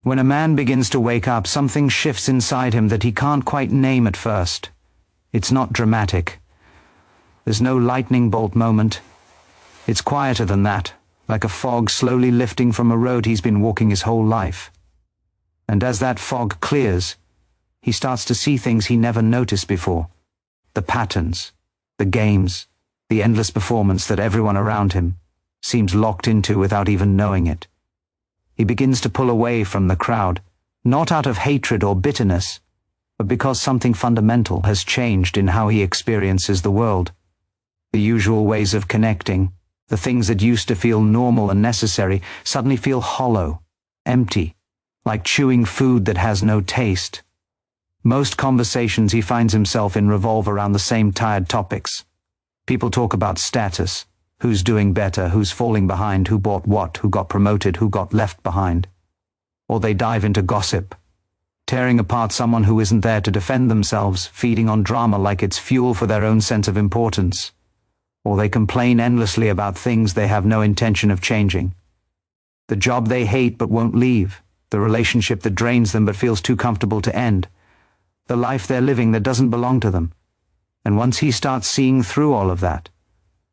When a man begins to wake up, something shifts inside him that he can't quite name at first. It's not dramatic. There's no lightning bolt moment. It's quieter than that, like a fog slowly lifting from a road he's been walking his whole life. And as that fog clears, he starts to see things he never noticed before. The patterns, the games, the endless performance that everyone around him seems locked into without even knowing it. He begins to pull away from the crowd, not out of hatred or bitterness, but because something fundamental has changed in how he experiences the world. The usual ways of connecting, the things that used to feel normal and necessary, suddenly feel hollow, empty, like chewing food that has no taste. Most conversations he finds himself in revolve around the same tired topics. People talk about status, who's doing better, who's falling behind, who bought what, who got promoted, who got left behind. Or they dive into gossip, tearing apart someone who isn't there to defend themselves, feeding on drama like it's fuel for their own sense of importance. Or they complain endlessly about things they have no intention of changing. The job they hate but won't leave, the relationship that drains them but feels too comfortable to end, the life they're living that doesn't belong to them. And once he starts seeing through all of that,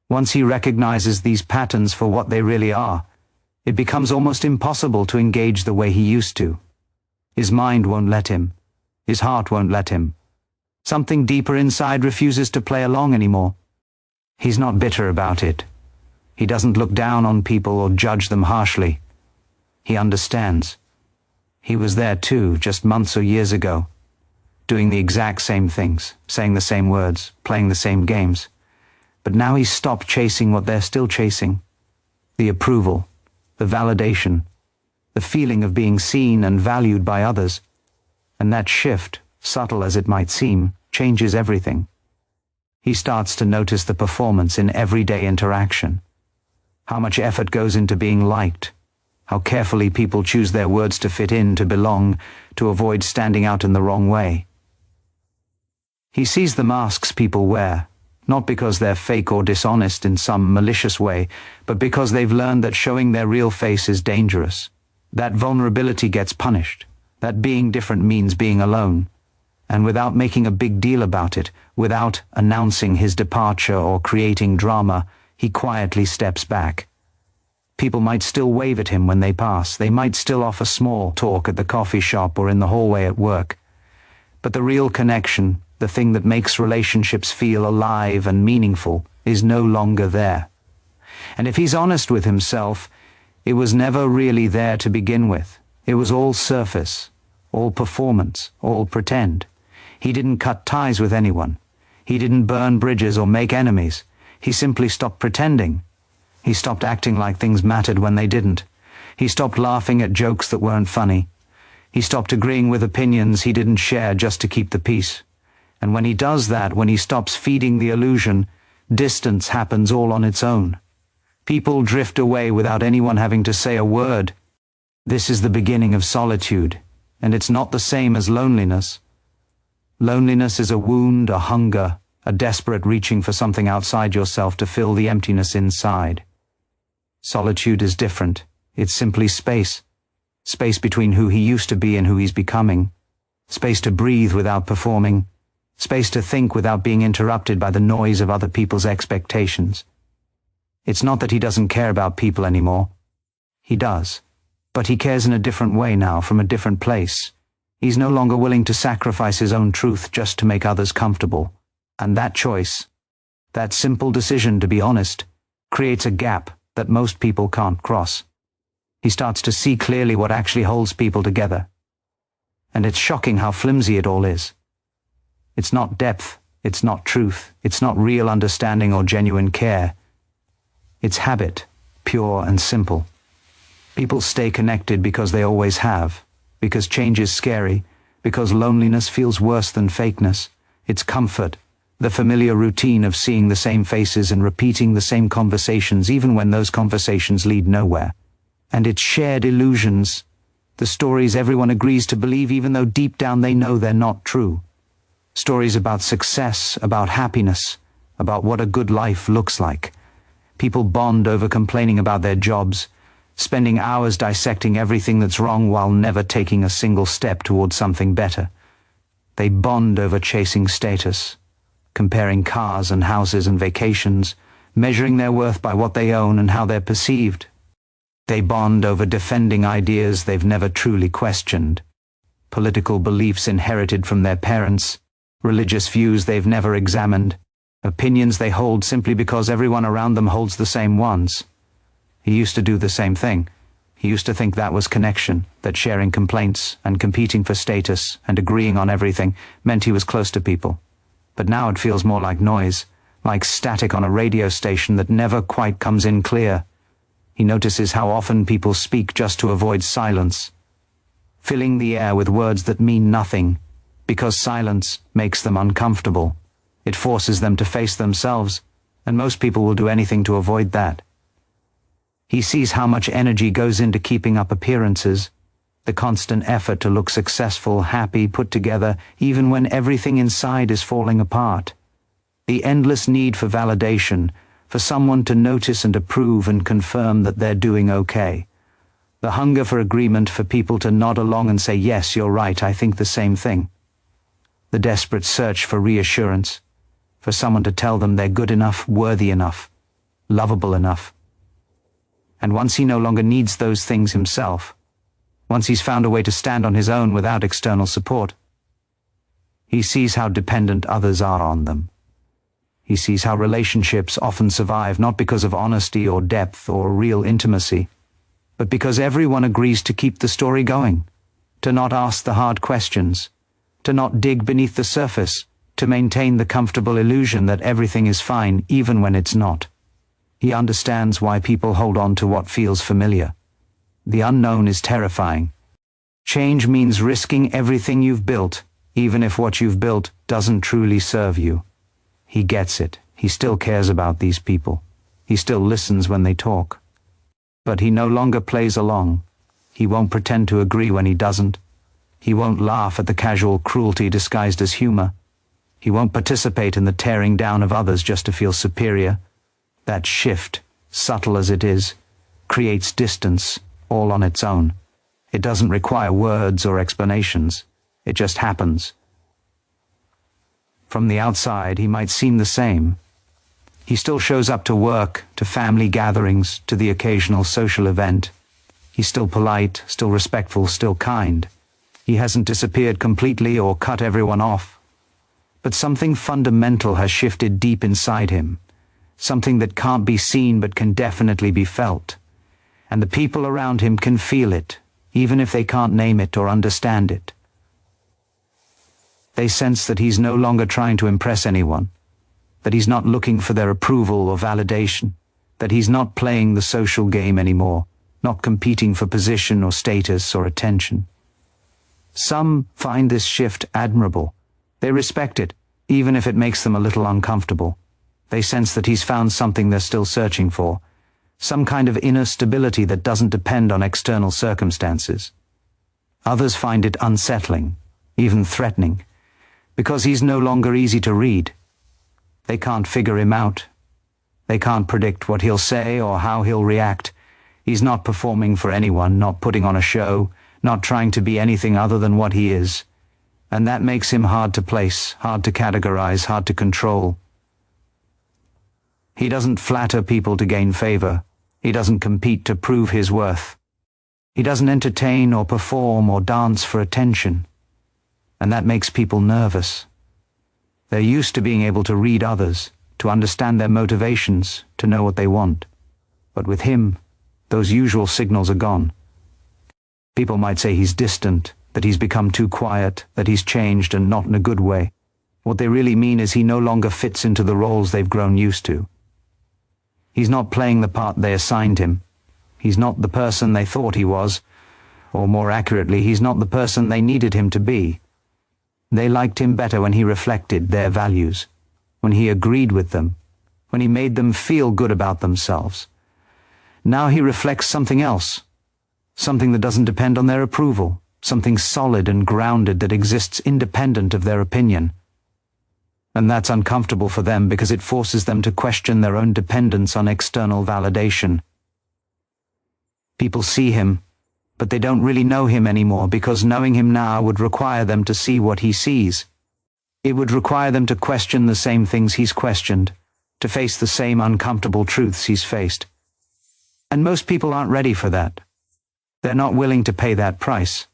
once he recognizes these patterns for what they really are, it becomes almost impossible to engage the way he used to. His mind won't let him. His heart won't let him. Something deeper inside refuses to play along anymore. He's not bitter about it. He doesn't look down on people or judge them harshly. He understands. He was there too, just months or years ago, doing the exact same things, saying the same words, playing the same games. But now he's stopped chasing what they're still chasing. The approval, the validation, the feeling of being seen and valued by others. And that shift, subtle as it might seem, changes everything. He starts to notice the performance in everyday interaction. How much effort goes into being liked. How carefully people choose their words to fit in, to belong, to avoid standing out in the wrong way. He sees the masks people wear, not because they're fake or dishonest in some malicious way, but because they've learned that showing their real face is dangerous. That vulnerability gets punished. That being different means being alone. And without making a big deal about it, without announcing his departure or creating drama, he quietly steps back. People might still wave at him when they pass. They might still offer small talk at the coffee shop or in the hallway at work. But the real connection, the thing that makes relationships feel alive and meaningful, is no longer there. And if he's honest with himself, it was never really there to begin with. It was all surface, all performance, all pretend. He didn't cut ties with anyone. He didn't burn bridges or make enemies. He simply stopped pretending. He stopped acting like things mattered when they didn't. He stopped laughing at jokes that weren't funny. He stopped agreeing with opinions he didn't share just to keep the peace. And when he does that, when he stops feeding the illusion, distance happens all on its own. People drift away without anyone having to say a word. This is the beginning of solitude, and it's not the same as loneliness. Loneliness is a wound, a hunger, a desperate reaching for something outside yourself to fill the emptiness inside. Solitude is different. It's simply space. Space between who he used to be and who he's becoming. Space to breathe without performing. Space to think without being interrupted by the noise of other people's expectations. It's not that he doesn't care about people anymore. He does. But he cares in a different way now, from a different place. He's no longer willing to sacrifice his own truth just to make others comfortable. And that choice, that simple decision to be honest, creates a gap that most people can't cross. He starts to see clearly what actually holds people together. And it's shocking how flimsy it all is. It's not depth, it's not truth, it's not real understanding or genuine care. It's habit, pure and simple. People stay connected because they always have, because change is scary, because loneliness feels worse than fakeness. It's comfort, the familiar routine of seeing the same faces and repeating the same conversations even when those conversations lead nowhere. And it's shared illusions, the stories everyone agrees to believe even though deep down they know they're not true. Stories about success, about happiness, about what a good life looks like. People bond over complaining about their jobs, spending hours dissecting everything that's wrong while never taking a single step towards something better. They bond over chasing status, comparing cars and houses and vacations, measuring their worth by what they own and how they're perceived. They bond over defending ideas they've never truly questioned, political beliefs inherited from their parents, religious views they've never examined, opinions they hold simply because everyone around them holds the same ones. He used to do the same thing. He used to think that was connection, that sharing complaints and competing for status and agreeing on everything meant he was close to people. But now it feels more like noise, like static on a radio station that never quite comes in clear. He notices how often people speak just to avoid silence, filling the air with words that mean nothing, because silence makes them uncomfortable. It forces them to face themselves, and most people will do anything to avoid that. He sees how much energy goes into keeping up appearances, the constant effort to look successful, happy, put together, even when everything inside is falling apart. The endless need for validation, for someone to notice and approve and confirm that they're doing okay. The hunger for agreement, for people to nod along and say, yes, you're right, I think the same thing. The desperate search for reassurance, for someone to tell them they're good enough, worthy enough, lovable enough. And once he no longer needs those things himself, once he's found a way to stand on his own without external support, he sees how dependent others are on them. He sees how relationships often survive not because of honesty or depth or real intimacy, but because everyone agrees to keep the story going, to not ask the hard questions, to not dig beneath the surface, to maintain the comfortable illusion that everything is fine even when it's not. He understands why people hold on to what feels familiar. The unknown is terrifying. Change means risking everything you've built, even if what you've built doesn't truly serve you. He gets it. He still cares about these people. He still listens when they talk. But he no longer plays along. He won't pretend to agree when he doesn't. He won't laugh at the casual cruelty disguised as humor. He won't participate in the tearing down of others just to feel superior. That shift, subtle as it is, creates distance all on its own. It doesn't require words or explanations. It just happens. From the outside, he might seem the same. He still shows up to work, to family gatherings, to the occasional social event. He's still polite, still respectful, still kind. He hasn't disappeared completely or cut everyone off. But something fundamental has shifted deep inside him. Something that can't be seen but can definitely be felt. And the people around him can feel it, even if they can't name it or understand it. They sense that he's no longer trying to impress anyone, that he's not looking for their approval or validation, that he's not playing the social game anymore, not competing for position or status or attention. Some find this shift admirable. They respect it, even if it makes them a little uncomfortable. They sense that he's found something they're still searching for, some kind of inner stability that doesn't depend on external circumstances. Others find it unsettling, even threatening, because he's no longer easy to read. They can't figure him out. They can't predict what he'll say or how he'll react. He's not performing for anyone, not putting on a show, not trying to be anything other than what he is. And that makes him hard to place, hard to categorize, hard to control. He doesn't flatter people to gain favor. He doesn't compete to prove his worth. He doesn't entertain or perform or dance for attention. And that makes people nervous. They're used to being able to read others, to understand their motivations, to know what they want. But with him, those usual signals are gone. People might say he's distant, that he's become too quiet, that he's changed and not in a good way. What they really mean is he no longer fits into the roles they've grown used to. He's not playing the part they assigned him. He's not the person they thought he was, or more accurately, he's not the person they needed him to be. They liked him better when he reflected their values, when he agreed with them, when he made them feel good about themselves. Now he reflects something else, something that doesn't depend on their approval, something solid and grounded that exists independent of their opinion. And that's uncomfortable for them because it forces them to question their own dependence on external validation. People see him, but they don't really know him anymore, because knowing him now would require them to see what he sees. It would require them to question the same things he's questioned, to face the same uncomfortable truths he's faced. And most people aren't ready for that. They're not willing to pay that price.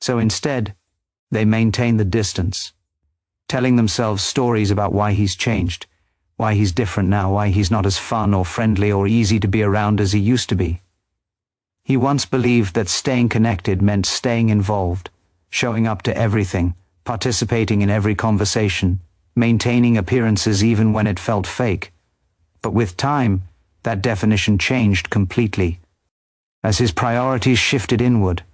So instead, they maintain the distance, telling themselves stories about why he's changed, why he's different now, why he's not as fun or friendly or easy to be around as he used to be. He once believed that staying connected meant staying involved, showing up to everything, participating in every conversation, maintaining appearances even when it felt fake. But with time, that definition changed completely. As his priorities shifted inward,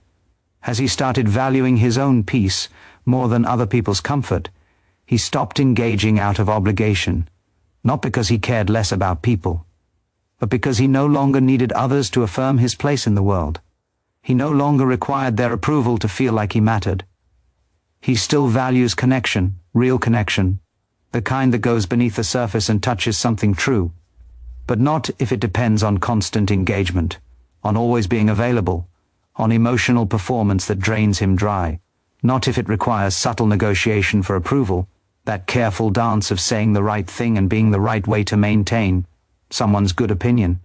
as he started valuing his own peace more than other people's comfort, he stopped engaging out of obligation, not because he cared less about people, but because he no longer needed others to affirm his place in the world. He no longer required their approval to feel like he mattered. He still values connection, real connection, the kind that goes beneath the surface and touches something true, but not if it depends on constant engagement, on always being available, on emotional performance that drains him dry, not if it requires subtle negotiation for approval, that careful dance of saying the right thing and being the right way to maintain someone's good opinion.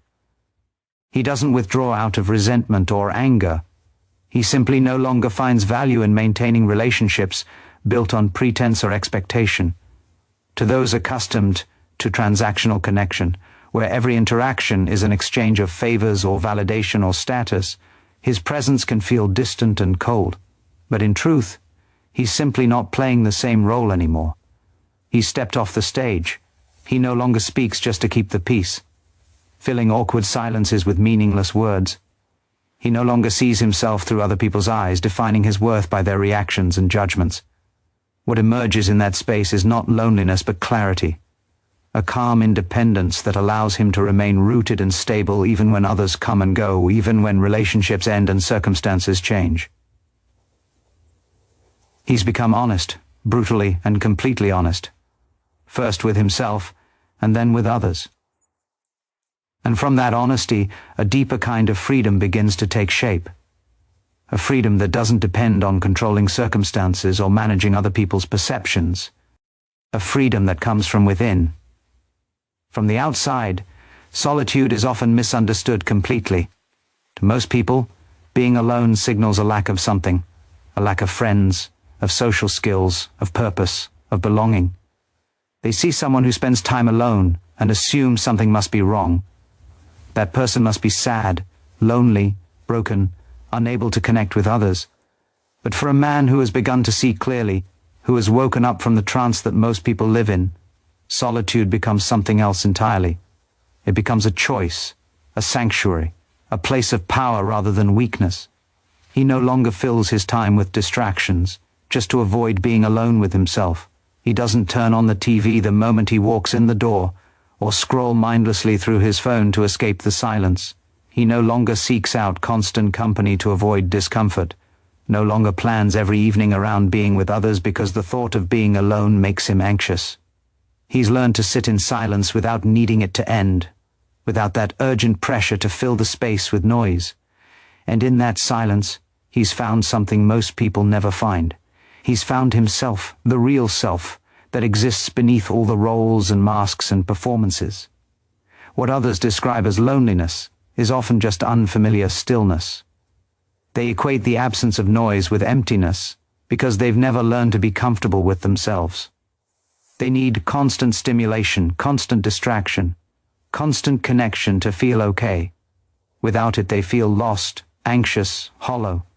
He doesn't withdraw out of resentment or anger. He simply no longer finds value in maintaining relationships built on pretense or expectation. To those accustomed to transactional connection, where every interaction is an exchange of favors or validation or status, his presence can feel distant and cold. But in truth, he's simply not playing the same role anymore. He's stepped off the stage. He no longer speaks just to keep the peace, filling awkward silences with meaningless words. He no longer sees himself through other people's eyes, defining his worth by their reactions and judgments. What emerges in that space is not loneliness but clarity, a calm independence that allows him to remain rooted and stable even when others come and go, even when relationships end and circumstances change. He's become honest, brutally and completely honest, first with himself and then with others. And from that honesty, a deeper kind of freedom begins to take shape. A freedom that doesn't depend on controlling circumstances or managing other people's perceptions. A freedom that comes from within. From the outside, solitude is often misunderstood completely. To most people, being alone signals a lack of something, a lack of friends, of social skills, of purpose, of belonging. They see someone who spends time alone and assume something must be wrong. That person must be sad, lonely, broken, unable to connect with others. But for a man who has begun to see clearly, who has woken up from the trance that most people live in, solitude becomes something else entirely. It becomes a choice, a sanctuary, a place of power rather than weakness. He no longer fills his time with distractions, just to avoid being alone with himself. He doesn't turn on the TV the moment he walks in the door, or scroll mindlessly through his phone to escape the silence. He no longer seeks out constant company to avoid discomfort, no longer plans every evening around being with others because the thought of being alone makes him anxious. He's learned to sit in silence without needing it to end, without that urgent pressure to fill the space with noise. And in that silence, he's found something most people never find. He's found himself, the real self, that exists beneath all the roles and masks and performances. What others describe as loneliness is often just unfamiliar stillness. They equate the absence of noise with emptiness because they've never learned to be comfortable with themselves. They need constant stimulation, constant distraction, constant connection to feel okay. Without it, they feel lost, anxious, hollow.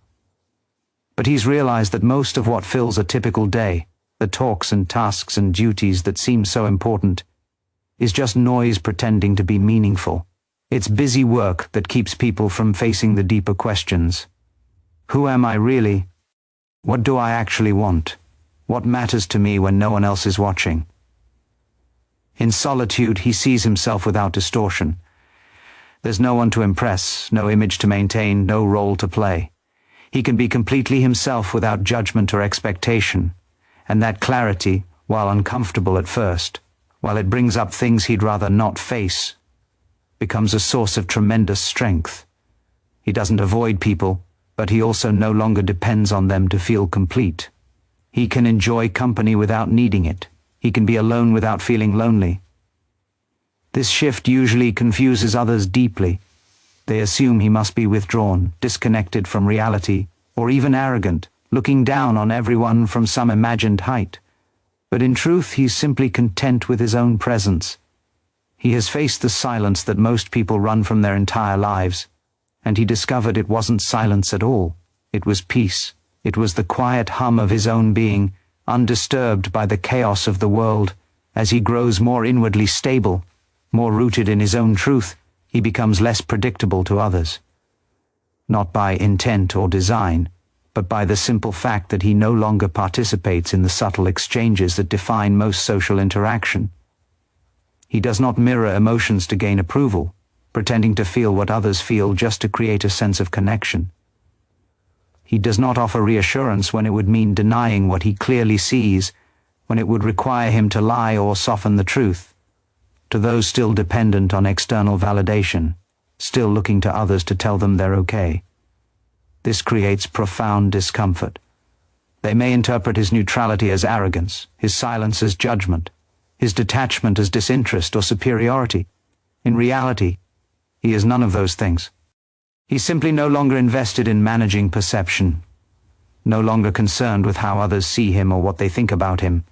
But he's realized that most of what fills a typical day, the talks and tasks and duties that seem so important, is just noise pretending to be meaningful. It's busy work that keeps people from facing the deeper questions. Who am I really? What do I actually want? What matters to me when no one else is watching? In solitude, he sees himself without distortion. There's no one to impress, no image to maintain, no role to play. He can be completely himself without judgment or expectation. And that clarity, while uncomfortable at first, while it brings up things he'd rather not face, becomes a source of tremendous strength. He doesn't avoid people, but he also no longer depends on them to feel complete. He can enjoy company without needing it. He can be alone without feeling lonely. This shift usually confuses others deeply. They assume he must be withdrawn, disconnected from reality, or even arrogant, looking down on everyone from some imagined height. But in truth, he's simply content with his own presence. He has faced the silence that most people run from their entire lives, and he discovered it wasn't silence at all. It was peace. It was the quiet hum of his own being, undisturbed by the chaos of the world. As he grows more inwardly stable, more rooted in his own truth, he becomes less predictable to others. Not by intent or design, but by the simple fact that he no longer participates in the subtle exchanges that define most social interaction. He does not mirror emotions to gain approval, pretending to feel what others feel just to create a sense of connection. He does not offer reassurance when it would mean denying what he clearly sees, when it would require him to lie or soften the truth. To those still dependent on external validation, still looking to others to tell them they're okay, this creates profound discomfort. They may interpret his neutrality as arrogance, his silence as judgment, his detachment as disinterest or superiority. In reality, he is none of those things. He's simply no longer invested in managing perception, no longer concerned with how others see him or what they think about him.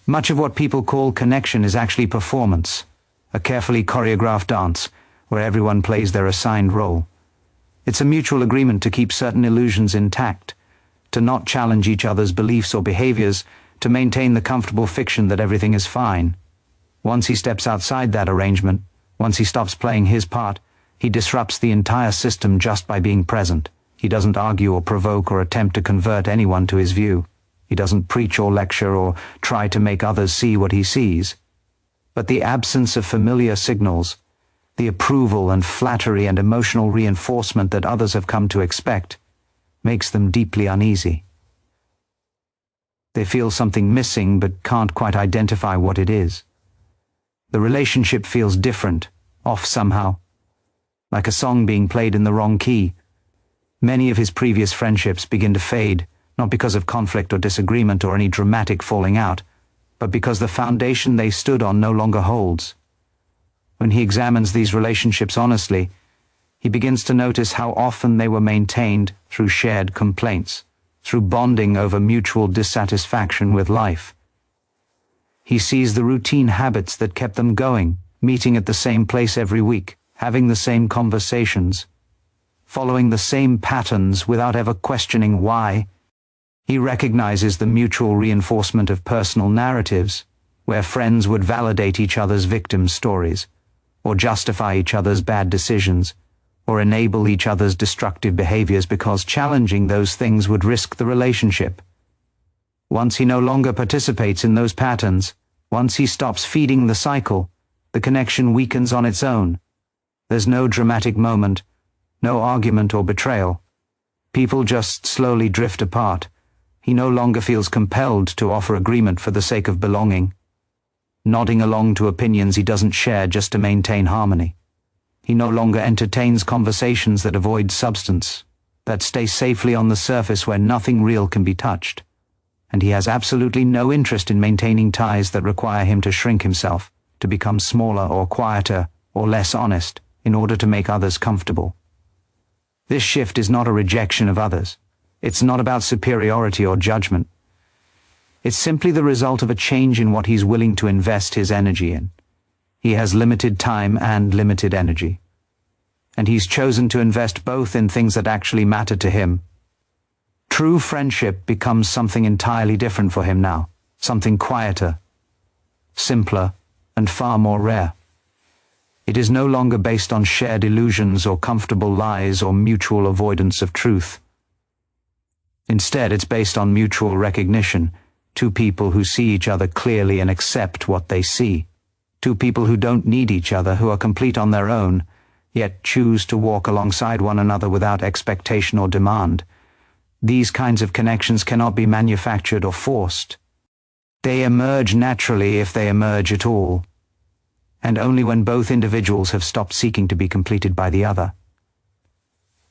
Much of what people call connection is actually performance, a carefully choreographed dance where everyone plays their assigned role. It's a mutual agreement to keep certain illusions intact, to not challenge each other's beliefs or behaviors, to maintain the comfortable fiction that everything is fine. Once he steps outside that arrangement, once he stops playing his part, he disrupts the entire system just by being present. He doesn't argue or provoke or attempt to convert anyone to his view. He doesn't preach or lecture or try to make others see what he sees. But the absence of familiar signals, the approval and flattery and emotional reinforcement that others have come to expect, makes them deeply uneasy. They feel something missing but can't quite identify what it is. The relationship feels different, off somehow, like a song being played in the wrong key. Many of his previous friendships begin to fade, not because of conflict or disagreement or any dramatic falling out, but because the foundation they stood on no longer holds. When he examines these relationships honestly, he begins to notice how often they were maintained through shared complaints, through bonding over mutual dissatisfaction with life. He sees the routine habits that kept them going, meeting at the same place every week, having the same conversations, following the same patterns without ever questioning why. He recognizes the mutual reinforcement of personal narratives, where friends would validate each other's victim stories, or justify each other's bad decisions, or enable each other's destructive behaviors because challenging those things would risk the relationship. Once he no longer participates in those patterns, once he stops feeding the cycle, the connection weakens on its own. There's no dramatic moment, no argument or betrayal. People just slowly drift apart. He no longer feels compelled to offer agreement for the sake of belonging, nodding along to opinions he doesn't share just to maintain harmony. He no longer entertains conversations that avoid substance, that stay safely on the surface where nothing real can be touched. And he has absolutely no interest in maintaining ties that require him to shrink himself, to become smaller or quieter or less honest in order to make others comfortable. This shift is not a rejection of others. It's not about superiority or judgment. It's simply the result of a change in what he's willing to invest his energy in. He has limited time and limited energy. And he's chosen to invest both in things that actually matter to him. True friendship becomes something entirely different for him now, something quieter, simpler, and far more rare. It is no longer based on shared illusions or comfortable lies or mutual avoidance of truth. Instead, it's based on mutual recognition, two people who see each other clearly and accept what they see. Two people who don't need each other, who are complete on their own, yet choose to walk alongside one another without expectation or demand. These kinds of connections cannot be manufactured or forced. They emerge naturally if they emerge at all, and only when both individuals have stopped seeking to be completed by the other.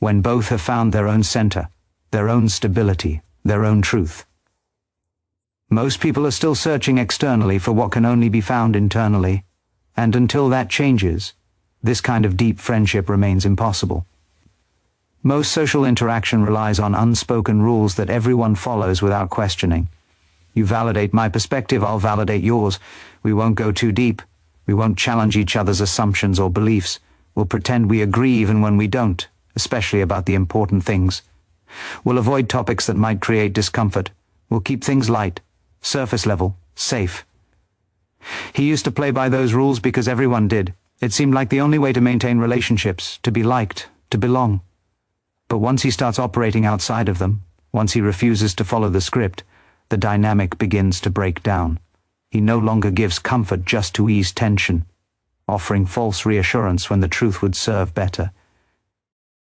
when both have found their own center, their own stability, their own truth. Most people are still searching externally for what can only be found internally, and until that changes, this kind of deep friendship remains impossible. Most social interaction relies on unspoken rules that everyone follows without questioning. You validate my perspective, I'll validate yours. We won't go too deep. We won't challenge each other's assumptions or beliefs. We'll pretend we agree even when we don't, especially about the important things. We'll avoid topics that might create discomfort. We'll keep things light, surface level, safe. He used to play by those rules because everyone did. It seemed like the only way to maintain relationships, to be liked, to belong. But once he starts operating outside of them, once he refuses to follow the script, the dynamic begins to break down. He no longer gives comfort just to ease tension, offering false reassurance when the truth would serve better.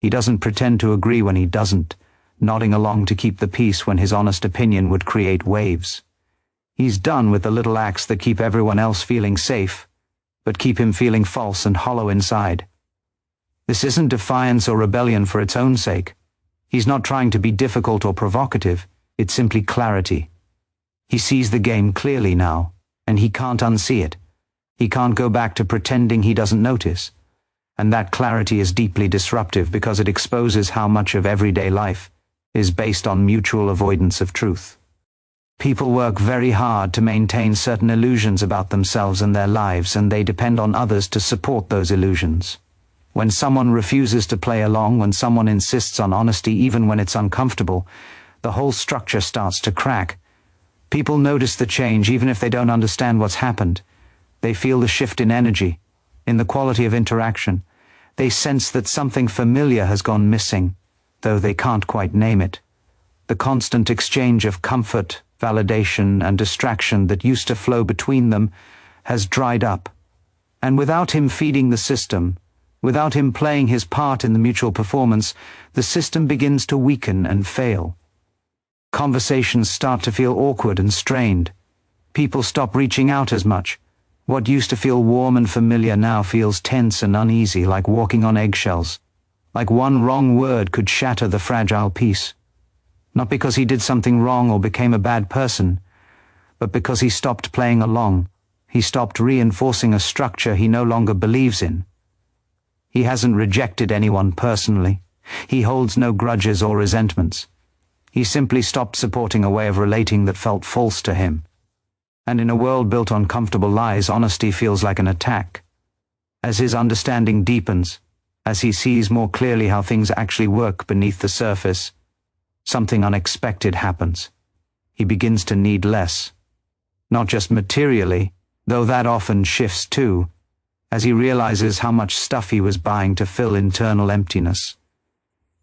He doesn't pretend to agree when he doesn't, nodding along to keep the peace when his honest opinion would create waves. He's done with the little acts that keep everyone else feeling safe, but keep him feeling false and hollow inside. This isn't defiance or rebellion for its own sake. He's not trying to be difficult or provocative, it's simply clarity. He sees the game clearly now, and he can't unsee it. He can't go back to pretending he doesn't notice. And that clarity is deeply disruptive because it exposes how much of everyday life is based on mutual avoidance of truth. People work very hard to maintain certain illusions about themselves and their lives, and they depend on others to support those illusions. When someone refuses to play along, when someone insists on honesty even when it's uncomfortable, the whole structure starts to crack. People notice the change even if they don't understand what's happened. They feel the shift in energy, in the quality of interaction. They sense that something familiar has gone missing, though they can't quite name it. The constant exchange of comfort, validation, and distraction that used to flow between them has dried up. And without him feeding the system, without him playing his part in the mutual performance, the system begins to weaken and fail. Conversations start to feel awkward and strained. People stop reaching out as much. What used to feel warm and familiar now feels tense and uneasy, like walking on eggshells. Like one wrong word could shatter the fragile peace. Not because he did something wrong or became a bad person, but because he stopped playing along. He stopped reinforcing a structure he no longer believes in. He hasn't rejected anyone personally. He holds no grudges or resentments. He simply stopped supporting a way of relating that felt false to him. And in a world built on comfortable lies, honesty feels like an attack. As his understanding deepens, as he sees more clearly how things actually work beneath the surface, something unexpected happens. He begins to need less. Not just materially, though that often shifts too, as he realizes how much stuff he was buying to fill internal emptiness.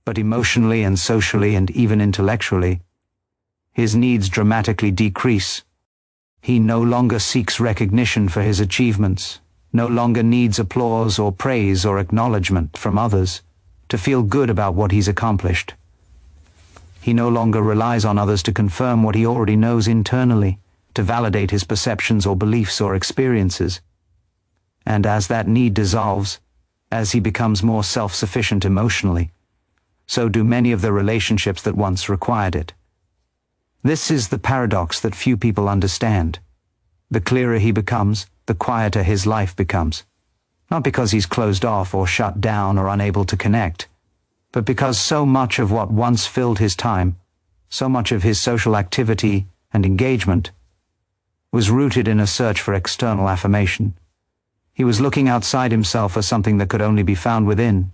But emotionally and socially and even intellectually, his needs dramatically decrease. He no longer seeks recognition for his achievements, no longer needs applause or praise or acknowledgement from others to feel good about what he's accomplished. He no longer relies on others to confirm what he already knows internally, to validate his perceptions or beliefs or experiences. And as that need dissolves, as he becomes more self-sufficient emotionally, so do many of the relationships that once required it. This is the paradox that few people understand. The clearer he becomes, the quieter his life becomes. Not because he's closed off or shut down or unable to connect, but because so much of what once filled his time, so much of his social activity and engagement, was rooted in a search for external affirmation. He was looking outside himself for something that could only be found within.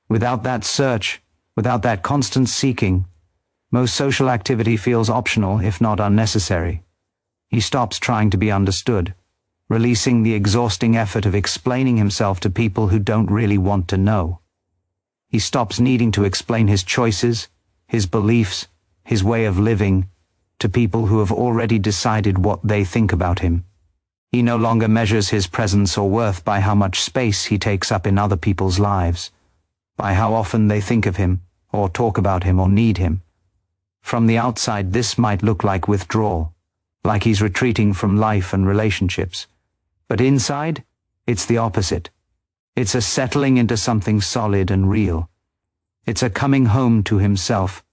Without that search, without that constant seeking, most social activity feels optional, if not unnecessary. He stops trying to be understood, releasing the exhausting effort of explaining himself to people who don't really want to know. He stops needing to explain his choices, his beliefs, his way of living, to people who have already decided what they think about him. He no longer measures his presence or worth by how much space he takes up in other people's lives, by how often they think of him, or talk about him, or need him. From the outside, this might look like withdrawal, like he's retreating from life and relationships. But inside, it's the opposite. It's a settling into something solid and real. It's a coming home to himself.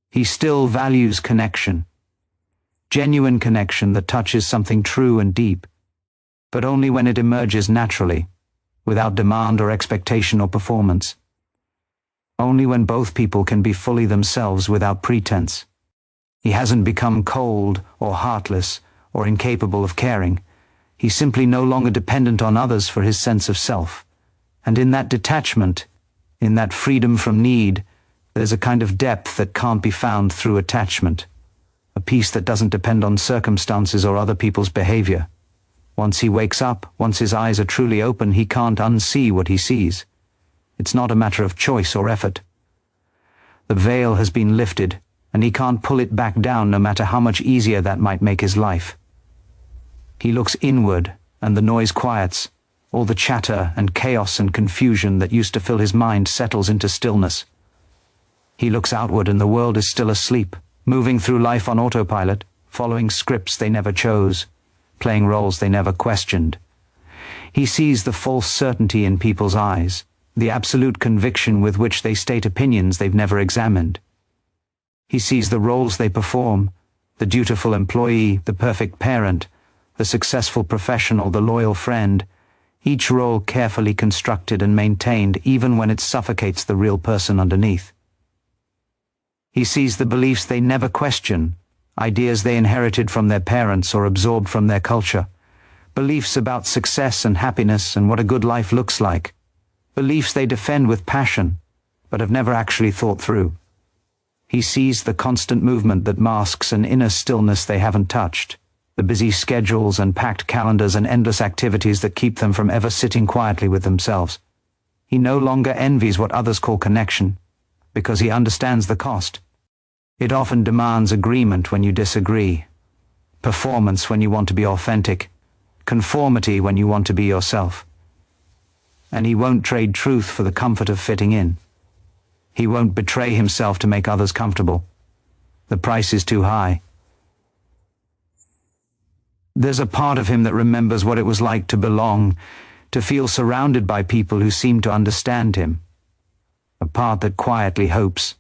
He still values connection. Genuine connection that touches something true and deep, but only when it emerges naturally, without demand or expectation or performance. Only when both people can be fully themselves without pretense. He hasn't become cold or heartless or incapable of caring. He's simply no longer dependent on others for his sense of self. And in that detachment, in that freedom from need, there's a kind of depth that can't be found through attachment. A peace that doesn't depend on circumstances or other people's behavior. Once he wakes up, once his eyes are truly open, he can't unsee what he sees. It's not a matter of choice or effort. The veil has been lifted, and he can't pull it back down no matter how much easier that might make his life. He looks inward, and the noise quiets. All the chatter and chaos and confusion that used to fill his mind settles into stillness. He looks outward, and the world is still asleep, moving through life on autopilot, following scripts they never chose, playing roles they never questioned. He sees the false certainty in people's eyes, the absolute conviction with which they state opinions they've never examined. He sees the roles they perform, the dutiful employee, the perfect parent, the successful professional, the loyal friend, each role carefully constructed and maintained even when it suffocates the real person underneath. He sees the beliefs they never question, ideas they inherited from their parents or absorbed from their culture, beliefs about success and happiness and what a good life looks like, beliefs they defend with passion, but have never actually thought through. He sees the constant movement that masks an inner stillness they haven't touched, the busy schedules and packed calendars and endless activities that keep them from ever sitting quietly with themselves. He no longer envies what others call connection, because he understands the cost. It often demands agreement when you disagree, performance when you want to be authentic, conformity when you want to be yourself. And he won't trade truth for the comfort of fitting in. He won't betray himself to make others comfortable. The price is too high. There's a part of him that remembers what it was like to belong, to feel surrounded by people who seem to understand him. A part that quietly hopes,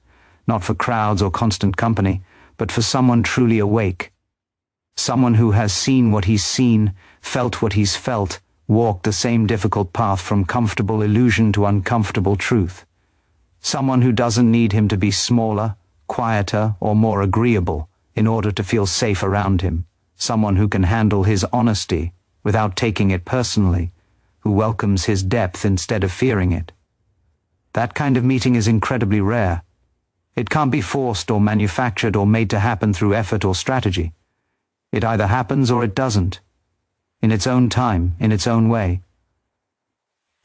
not for crowds or constant company, but for someone truly awake. Someone who has seen what he's seen, felt what he's felt, walked the same difficult path from comfortable illusion to uncomfortable truth. Someone who doesn't need him to be smaller, quieter, or more agreeable in order to feel safe around him. Someone who can handle his honesty without taking it personally, who welcomes his depth instead of fearing it. That kind of meeting is incredibly rare. It can't be forced or manufactured or made to happen through effort or strategy. It either happens or it doesn't, in its own time, in its own way.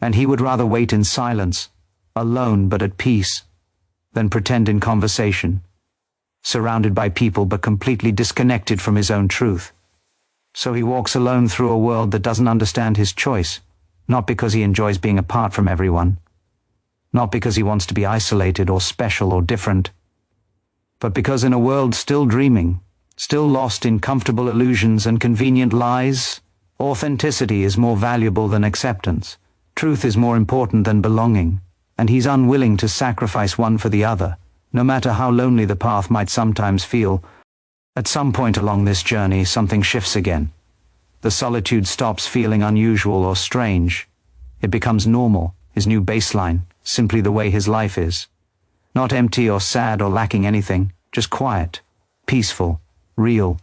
And he would rather wait in silence, alone but at peace, than pretend in conversation, surrounded by people but completely disconnected from his own truth. So he walks alone through a world that doesn't understand his choice, not because he enjoys being apart from everyone, not because he wants to be isolated or special or different, but because in a world still dreaming, still lost in comfortable illusions and convenient lies, authenticity is more valuable than acceptance, truth is more important than belonging, and he's unwilling to sacrifice one for the other, no matter how lonely the path might sometimes feel. At some point along this journey, something shifts again. The solitude stops feeling unusual or strange. It becomes normal, his new baseline, simply the way his life is. Not empty or sad or lacking anything, just quiet, peaceful, real.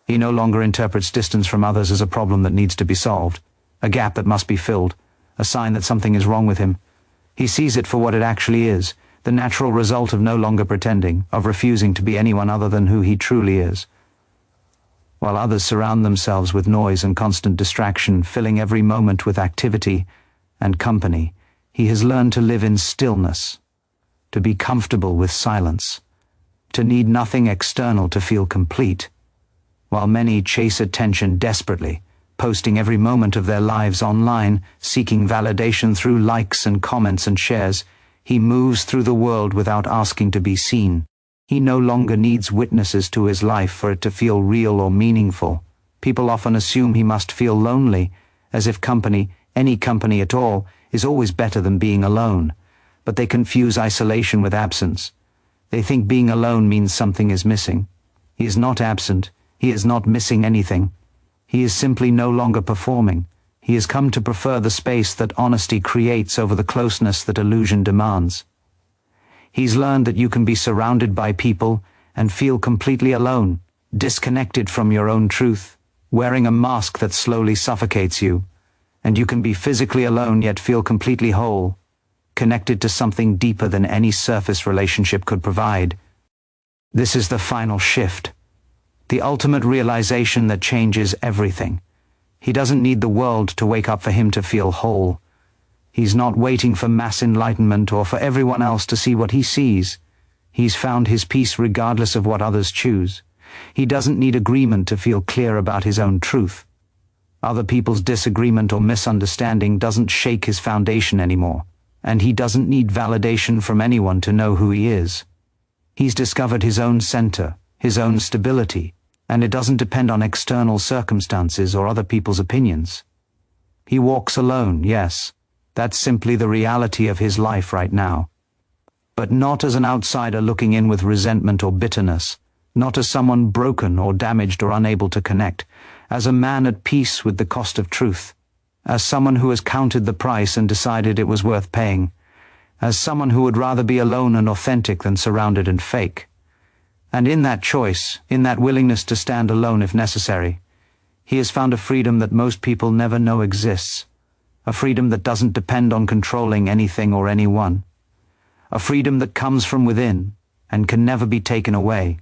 He no longer interprets distance from others as a problem that needs to be solved, a gap that must be filled, a sign that something is wrong with him. He sees it for what it actually is, the natural result of no longer pretending, of refusing to be anyone other than who he truly is. While others surround themselves with noise and constant distraction, filling every moment with activity and company, he has learned to live in stillness, to be comfortable with silence, to need nothing external to feel complete. While many chase attention desperately, posting every moment of their lives online, seeking validation through likes and comments and shares, he moves through the world without asking to be seen. He no longer needs witnesses to his life for it to feel real or meaningful. People often assume he must feel lonely, as if company, any company at all, is always better than being alone. but they confuse isolation with absence. They think being alone means something is missing. He is not absent. He is not missing anything. He is simply no longer performing. He has come to prefer the space that honesty creates over the closeness that illusion demands. He's learned that you can be surrounded by people and feel completely alone, disconnected from your own truth, wearing a mask that slowly suffocates you. And you can be physically alone yet feel completely whole, connected to something deeper than any surface relationship could provide. This is the final shift, the ultimate realization that changes everything. He doesn't need the world to wake up for him to feel whole. He's not waiting for mass enlightenment or for everyone else to see what he sees. He's found his peace regardless of what others choose. He doesn't need agreement to feel clear about his own truth. Other people's disagreement or misunderstanding doesn't shake his foundation anymore, and he doesn't need validation from anyone to know who he is. He's discovered his own center, his own stability, and it doesn't depend on external circumstances or other people's opinions. He walks alone, yes, that's simply the reality of his life right now. But not as an outsider looking in with resentment or bitterness, not as someone broken or damaged or unable to connect, as a man at peace with the cost of truth, as someone who has counted the price and decided it was worth paying, as someone who would rather be alone and authentic than surrounded and fake. And in that choice, in that willingness to stand alone if necessary, he has found a freedom that most people never know exists, a freedom that doesn't depend on controlling anything or anyone, a freedom that comes from within and can never be taken away.